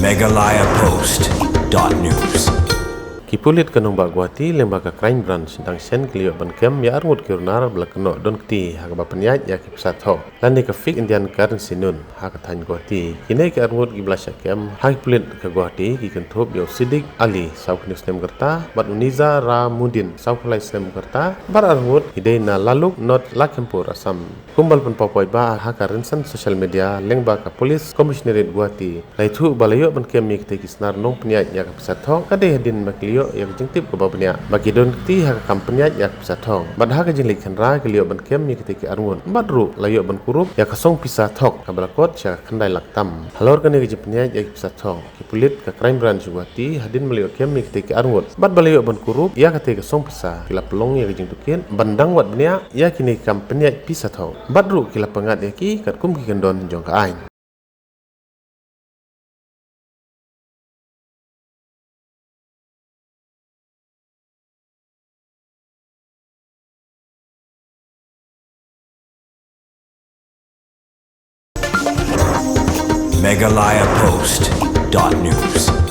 MeghalayaPost.news. Pulit kanong bagwati lembaga crime branch tentang sen Ïoh ban kem ya Ngut kirnar belakno don kti hak bapanyat ya ki Pisa Thok lan ka fik indian currency nun hak tan gwati kini ki Ngut gibla Shah Kem hak pulit ka gwati ki kentup yo sidik ali sau news nem kerta bat uniza ra mudin sau kulai sem kerta bar Ngut ide na laluk not Lak Tam Assam kumbal pen popoi ba hak rinsan social media lengba ka police commissionerate gwati laitu balayo ban kem mi kte kisnar nong penyat ya ka Pisa Thok kade hadin Ïoh yang jengtip ke bawahnya bagi don kti hak kampenya ya Pisa Thok bad hak jenglik khandra ke Ïoh ban kem mi kti ki Ngut badru Ïoh ban Kurup ya kasong Pisa Thok kabalakot sya khandai Lak Tam halor kan ke jepenya ya Pisa Thok ki pulit ka crime branch gwati hadin melio kem mi kti ki Ngut bad Ïoh ban Kurup ya kti kasong Pisa kila pelong ya jengtukin bandang wat benya ya kini kampenya Pisa Thok badru kila pengat ya ki kat kum ki kendon jong ka ain MeghalayaPost.news.